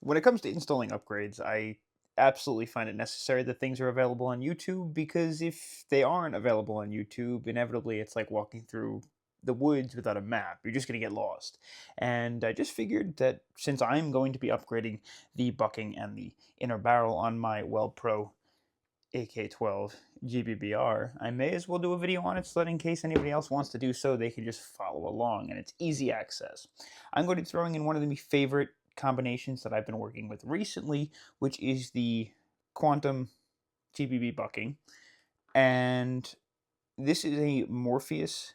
When it comes to installing upgrades, I absolutely find it necessary that things are available on YouTube, because if they aren't available on YouTube, inevitably it's like walking through the woods without a map. You're just going to get lost. And I just figured that since I'm going to be upgrading the bucking and the inner barrel on my WellPro AK12 GBBR, I may as well do a video on it so that in case anybody else wants to do so, they can just follow along and it's easy access. I'm going to be throwing in one of my favorite combinations that I've been working with recently, which is the Quantum GBB bucking. And this is a Morpheus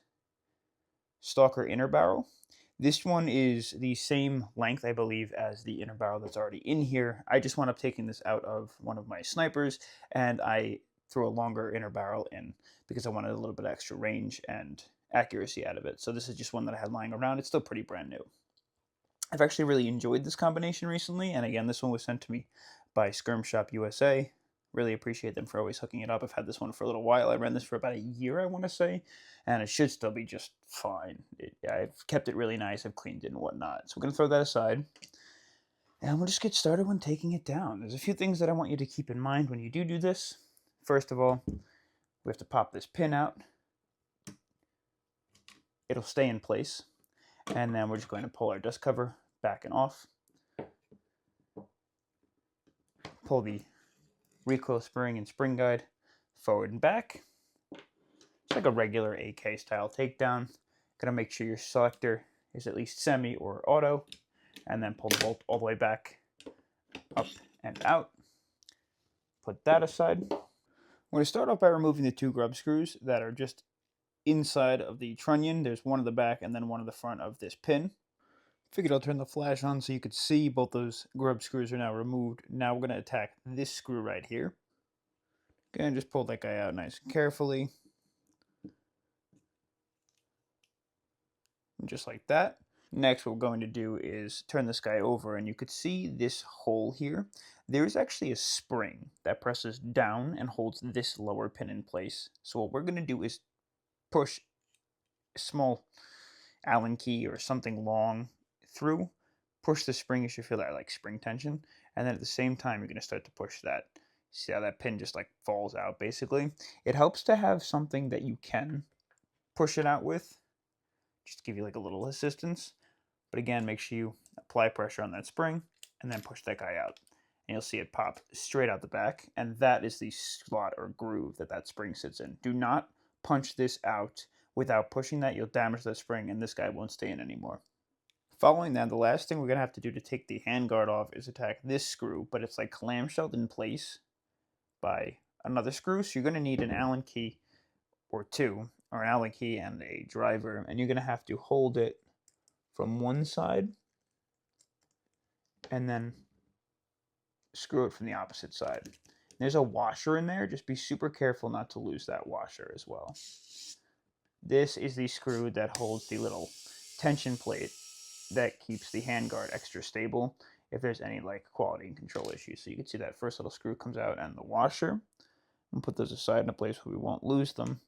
Stalker inner barrel. This one is the same length, I believe, as the inner barrel that's already in here. I just wound up taking this out of one of my snipers, and I threw a longer inner barrel in because I wanted a little bit extra range and accuracy out of it. So this is just one that I had lying around. It's still pretty brand new. I've actually really enjoyed this combination recently, and again, this one was sent to me by Skirm Shop USA. Really appreciate them for always hooking it up. I've had this one for a little while. I ran this for about a year, I want to say, and it should still be just fine. I've kept it really nice. I've cleaned it and whatnot. So we're going to throw that aside, and we'll just get started when taking it down. There's a few things that I want you to keep in mind when you do this. First of all, we have to pop this pin out. It'll stay in place, and then we're just going to pull our dust cover back and off. Pull the recoil spring and spring guide forward and back. It's like a regular AK style takedown. Gonna make sure your selector is at least semi or auto, and then pull the bolt all the way back, up and out. Put that aside. We're gonna start off by removing the two grub screws that are just inside of the trunnion. There's one at the back and then one at the front of this pin. Figured I'll turn the flash on so you could see both those grub screws are now removed. Now we're going to attack this screw right here. Again, just pull that guy out nice and carefully. And just like that. Next, what we're going to do is turn this guy over, and you could see this hole here. There's actually a spring that presses down and holds this lower pin in place. So what we're going to do is push a small Allen key or something long through, push the spring. You should feel that like spring tension, and then at the same time you're going to start to push that. See how that pin just like falls out basically? It helps to have something that you can push it out with, just to give you like a little assistance. But again, make sure you apply pressure on that spring and then push that guy out, and you'll see it pop straight out the back, and that is the slot or groove that that spring sits in. Do not punch this out without pushing that. You'll damage the spring and this guy won't stay in anymore. Following that, the last thing we're going to have to do to take the handguard off is attack this screw, but it's like clamshelled in place by another screw. So you're going to need an Allen key or two, or an Allen key and a driver, and you're going to have to hold it from one side and then screw it from the opposite side. There's a washer in there. Just be super careful not to lose that washer as well. This is the screw that holds the little tension plate that keeps the handguard extra stable if there's any like quality and control issues. So you can see that first little screw comes out and the washer. And put those aside in a place where we won't lose them.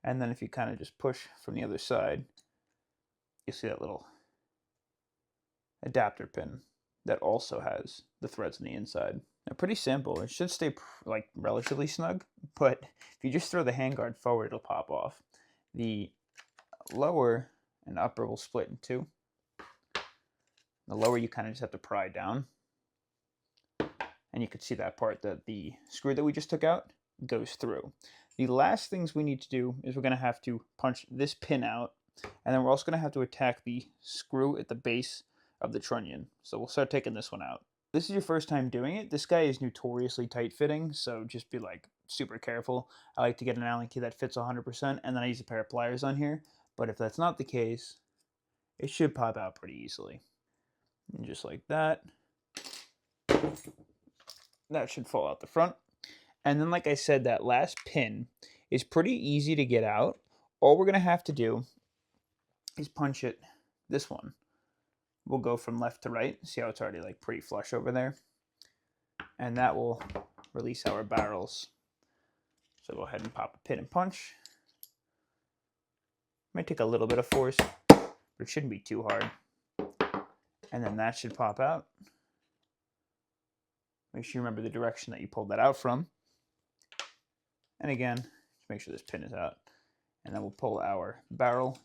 And then if you kind of just push from the other side, you'll see that little adapter pin that also has the threads on the inside. Now, pretty simple. It should stay like relatively snug, but if you just throw the handguard forward, it'll pop off. The lower and upper will split in two. The lower you kind of just have to pry down, and you can see that part that the screw that we just took out goes through. The last things we need to do is we're going to have to punch this pin out, and then we're also going to have to attack the screw at the base of the trunnion. So we'll start taking this one out. This is your first time doing it. This guy is notoriously tight fitting, so just be like super careful. I like to get an Allen key that fits 100%, and then I use a pair of pliers on here. But if that's not the case, it should pop out pretty easily. And just like that. That should fall out the front. And then, like I said, that last pin is pretty easy to get out. All we're going to have to do is punch it, this one. We'll go from left to right. See how it's already like pretty flush over there? And that will release our barrels. So go ahead and pop a pin and punch. Might take a little bit of force, but it shouldn't be too hard. And then that should pop out. Make sure you remember the direction that you pulled that out from. And again, just make sure this pin is out. And then we'll pull our barrel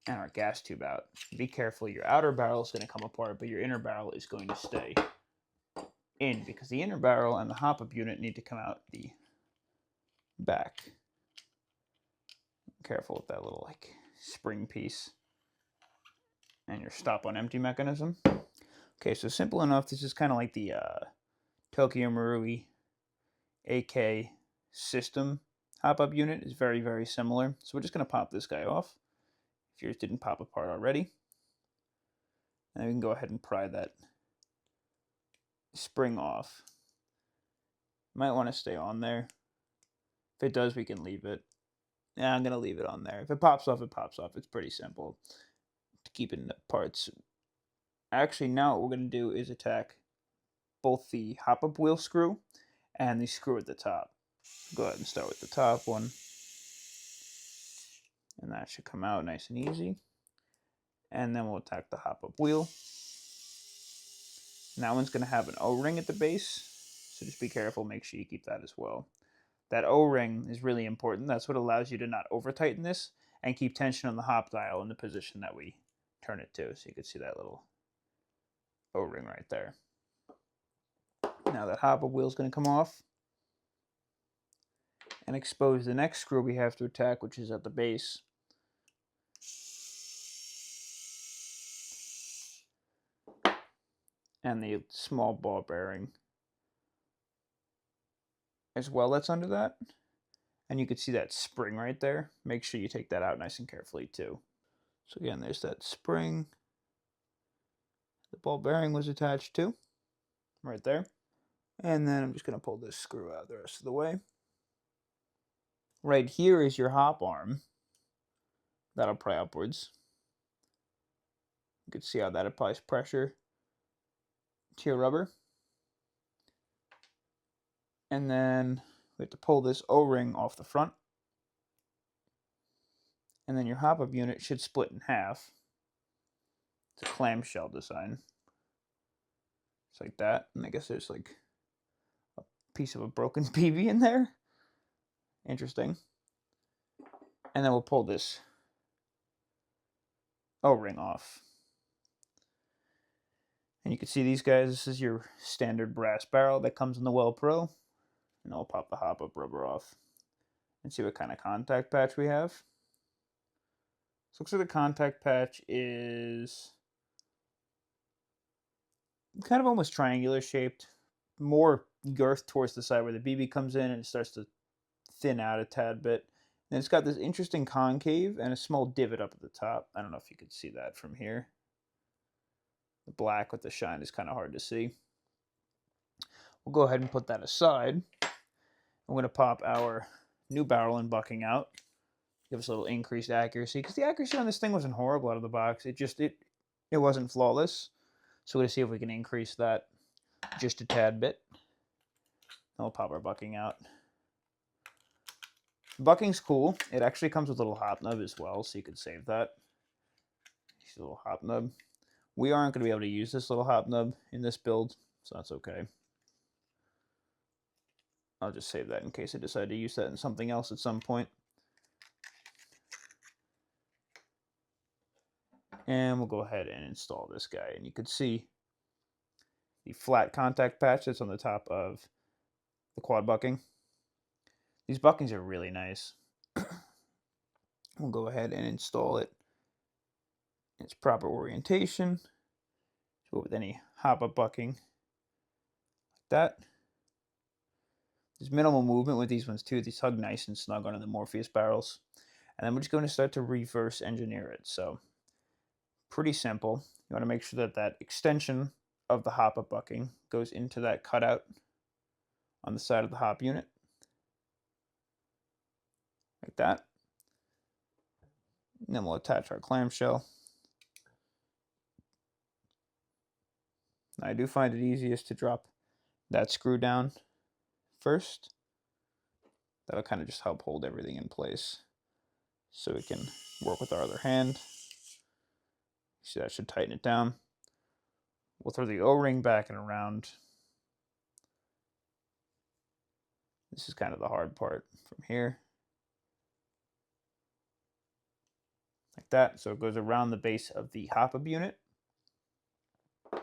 and our gas tube out. Be careful, your outer barrel is going to come apart, but your inner barrel is going to stay in, because the inner barrel and the hop-up unit need to come out the back. Careful with that little like spring piece and your stop on empty mechanism. Okay, so simple enough. This is kind of like the Tokyo Marui AK system hop-up unit. Is very, very similar. So we're just going to pop this guy off if yours didn't pop apart already. And we can go ahead and pry that spring off. Might want to stay on there. If it does, we can leave it. Yeah, I'm going to leave it on there. If it pops off, it pops off. It's pretty simple to keep it in the parts. Actually, now what we're going to do is attack both the hop-up wheel screw and the screw at the top. Go ahead and start with the top one. And that should come out nice and easy. And then we'll attack the hop-up wheel. And that one's going to have an O-ring at the base. So just be careful. Make sure you keep that as well. That O-ring is really important. That's what allows you to not over-tighten this and keep tension on the hop dial in the position that we turn it to. So you can see that little O-ring right there. Now that hop-up wheel is going to come off and expose the next screw we have to attack, which is at the base. And the small ball bearing as well that's under that. And you can see that spring right there. Make sure you take that out nice and carefully too. So again, there's that spring the ball bearing was attached to right there. And then I'm just going to pull this screw out the rest of the way. Right here is your hop arm. That'll pry upwards. You can see how that applies pressure to your rubber. And then we have to pull this O-ring off the front. And then your hop-up unit should split in half. It's a clamshell design. It's like that. And I guess there's like a piece of a broken PV in there. Interesting. And then we'll pull this O-ring off. And you can see these guys. This is your standard brass barrel that comes in the WellPro. And I'll pop the hop-up rubber off and see what kind of contact patch we have. So looks like the contact patch is kind of almost triangular shaped, more girth towards the side where the BB comes in, and it starts to thin out a tad bit. And it's got this interesting concave and a small divot up at the top. I don't know if you could see that from here. The black with the shine is kind of hard to see. We'll go ahead and put that aside. I'm going to pop our new barrel and bucking out. Give us a little increased accuracy, because the accuracy on this thing wasn't horrible out of the box. It wasn't flawless. So we're going to see if we can increase that just a tad bit. Then we'll pop our bucking out. Bucking's cool. It actually comes with a little hop nub as well, so you could save that. Here's a little hop nub. We aren't going to be able to use this little hop nub in this build, so that's okay. I'll just save that in case I decide to use that in something else at some point. And we'll go ahead and install this guy. And you can see the flat contact patch that's on the top of the quad bucking. These buckings are really nice. We'll go ahead and install it in its proper orientation. So with any hop-up bucking like that. There's minimal movement with these ones too. These hug nice and snug onto the Morpheus barrels. And then we're just going to start to reverse engineer it. So pretty simple. You want to make sure that that extension of the hop-up bucking goes into that cutout on the side of the hop unit. Like that. And then we'll attach our clamshell. Now, I do find it easiest to drop that screw down first. That'll kind of just help hold everything in place so we can work with our other hand. See, that should tighten it down. We'll throw the O-ring back and around This is kind of the hard part from here. Like that. So it goes around the base of the hop-up unit. We're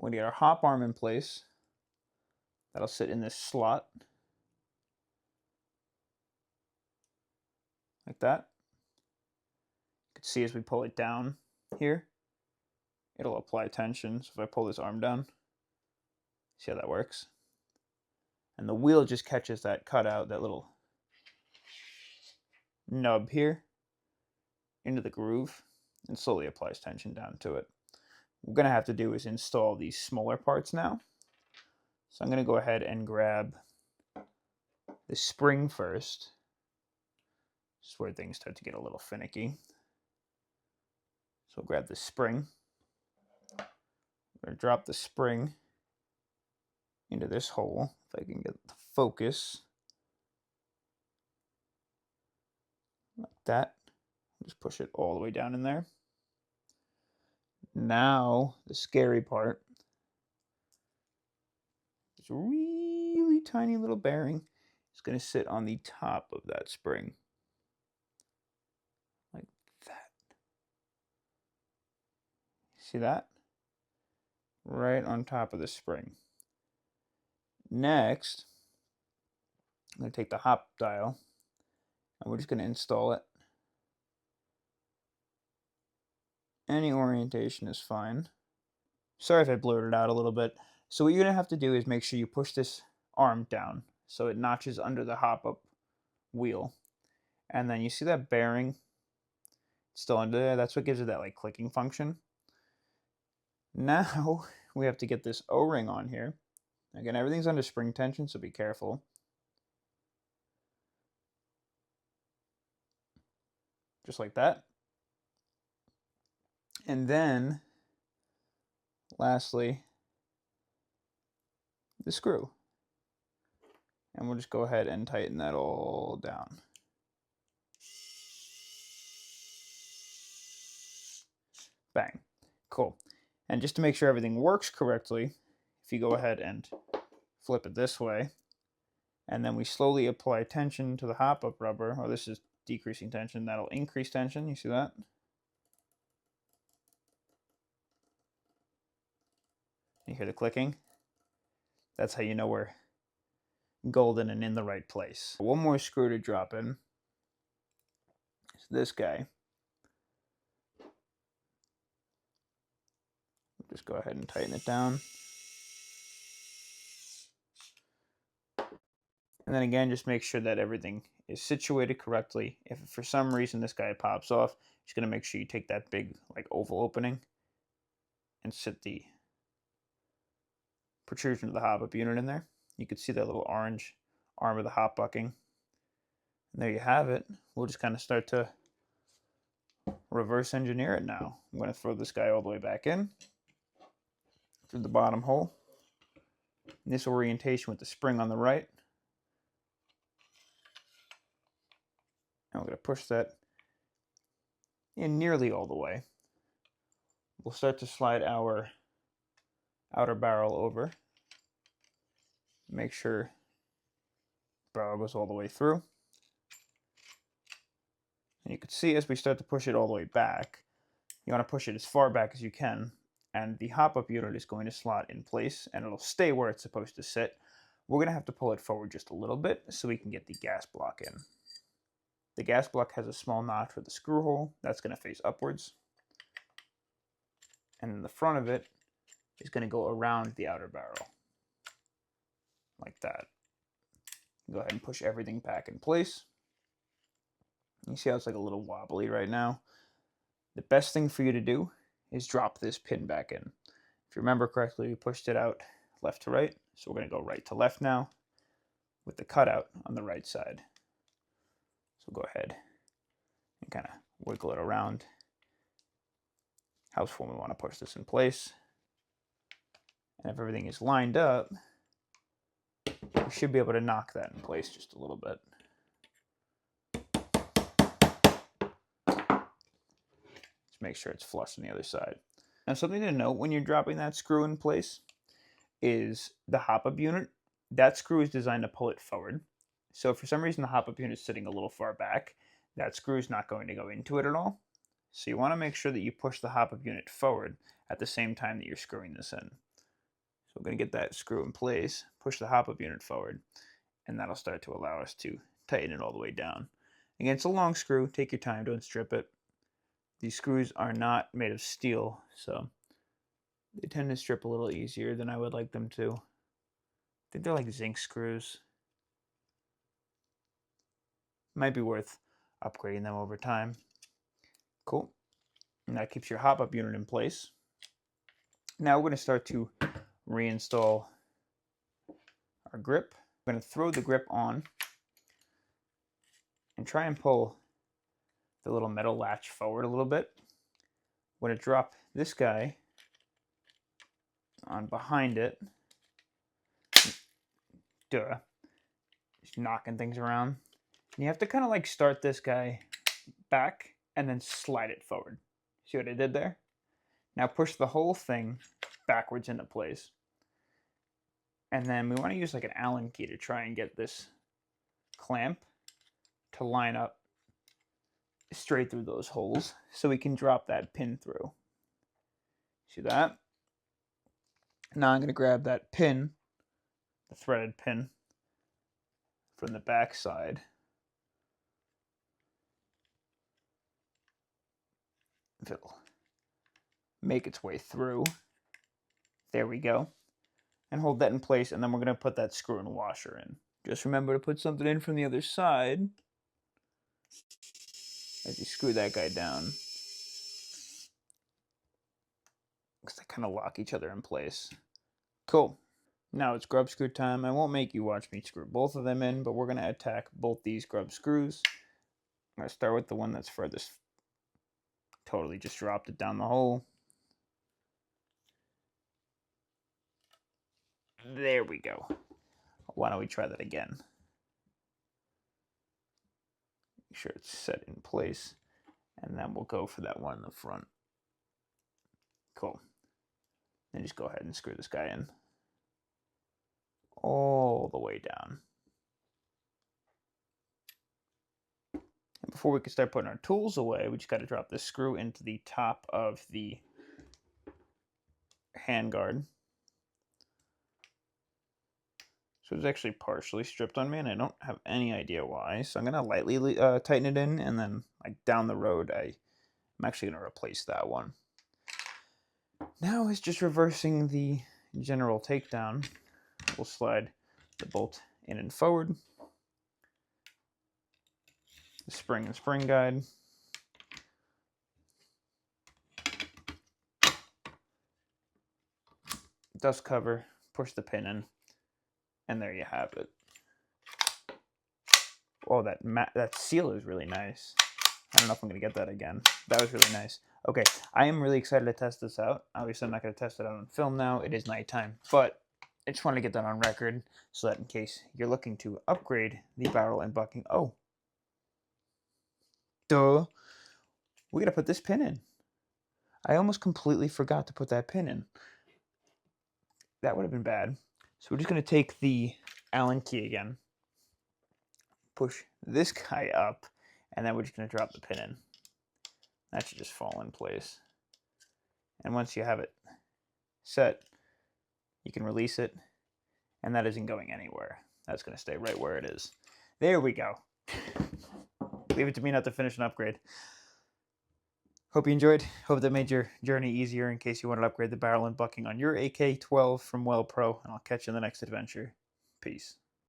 going to get our hop arm in place. That'll sit in this slot. Like that. You can see as we pull it down here, it'll apply tension. So if I pull this arm down, see how that works? And the wheel just catches that cutout, that little nub here, into the groove and slowly applies tension down to it. What we're going to have to do is install these smaller parts now. So I'm going to go ahead and grab the spring first. This is where things start to get a little finicky. So I'll grab the spring. I'm going to drop the spring into this hole, if I can get the focus. Like that. Just push it all the way down in there. Now, the scary part. This really tiny little bearing is going to sit on the top of that spring. Like that. See that? Right on top of the spring. Next, I'm going to take the hop dial and we're just going to install it. Any orientation is fine. Sorry if I blurted out a little bit. So what you're going to have to do is make sure you push this arm down so it notches under the hop-up wheel. And then you see that bearing still under there? That's what gives it that like clicking function. Now we have to get this O-ring on here. Again, everything's under spring tension, so be careful. Just like that. And then, lastly, the screw. And we'll just go ahead and tighten that all down. Bang. Cool. And just to make sure everything works correctly, if you go ahead and flip it this way, and then we slowly apply tension to the hop-up rubber. Oh, this is decreasing tension. That'll increase tension. You see that? You hear the clicking? That's how you know we're golden and in the right place. One more screw to drop in. It's this guy. Just go ahead and tighten it down. And then again, just make sure that everything is situated correctly. If for some reason this guy pops off, just going to make sure you take that big like oval opening and sit the protrusion of the hop-up unit in there. You can see that little orange arm of the hop bucking. And there you have it. We'll just kind of start to reverse engineer it now. I'm going to throw this guy all the way back in through the bottom hole. In this orientation with the spring on the right. And we're going to push that in nearly all the way. We'll start to slide our outer barrel over. Make sure the barrel goes all the way through. And you can see as we start to push it all the way back, you want to push it as far back as you can, and the hop-up unit is going to slot in place, and it'll stay where it's supposed to sit. We're going to have to pull it forward just a little bit so we can get the gas block in. The gas block has a small notch with a screw hole. That's going to face upwards. And then the front of it is going to go around the outer barrel. Like that. Go ahead and push everything back in place. You see how it's like a little wobbly right now? The best thing for you to do is drop this pin back in. If you remember correctly, we pushed it out left to right. So we're going to go right to left now with the cutout on the right side. So go ahead and kind of wiggle it around. However we want to push this in place. And if everything is lined up, we should be able to knock that in place just a little bit. Just make sure it's flush on the other side. Now something to note when you're dropping that screw in place is the hop-up unit. That screw is designed to pull it forward. So if for some reason the hop-up unit is sitting a little far back, that screw is not going to go into it at all. So you want to make sure that you push the hop-up unit forward at the same time that you're screwing this in. So we're going to get that screw in place, push the hop-up unit forward, and that'll start to allow us to tighten it all the way down. Again, it's a long screw. Take your time, don't strip it. These screws are not made of steel, so they tend to strip a little easier than I would like them to. I think they're like zinc screws. Might be worth upgrading them over time. Cool. And that keeps your hop-up unit in place. Now we're going to start to reinstall our grip. We're going to throw the grip on and try and pull the little metal latch forward a little bit. We're going to drop this guy on behind it. Duh. Just knocking things around. And you have to kind of like start this guy back and then slide it forward. See what I did there? Now push the whole thing backwards into place. And then we want to use like an Allen key to try and get this clamp to line up straight through those holes so we can drop that pin through. See that? Now I'm going to grab that pin, the threaded pin, from the back side. If it'll make its way through. There we go. And hold that in place, and then we're going to put that screw and washer in. Just remember to put something in from the other side as you screw that guy down. Because they kind of lock each other in place. Cool. Now it's grub screw time. I won't make you watch me screw both of them in, but we're going to attack both these grub screws. I'm going to start with the one that's furthest. Totally just dropped it down the hole. There we go. Why don't we try that again? Make sure it's set in place. And then we'll go for that one in the front. Cool. Then just go ahead and screw this guy in. All the way down. And before we can start putting our tools away, we just got to drop this screw into the top of the handguard. So it's actually partially stripped on me, and I don't have any idea why. So I'm going to lightly tighten it in, and then like down the road, I'm actually going to replace that one. Now it's just reversing the general takedown. We'll slide the bolt in and forward. The spring and spring guide. Dust cover, push the pin in, and there you have it. Oh, that seal is really nice. I don't know if I'm going to get that again. That was really nice. Okay, I am really excited to test this out. Obviously, I'm not going to test it out on film now. It is nighttime, but I just wanted to get that on record so that in case you're looking to upgrade the barrel and bucking. Oh, duh. We got to put this pin in. I almost completely forgot to put that pin in. That would have been bad. So we're just going to take the Allen key again, push this guy up, and then we're just going to drop the pin in. That should just fall in place. And once you have it set, you can release it, and that isn't going anywhere. That's going to stay right where it is. There we go. Leave it to me not to finish an upgrade. Hope you enjoyed. Hope that made your journey easier in case you wanted to upgrade the barrel and bucking on your AK-12 from WellPro, and I'll catch you in the next adventure. Peace.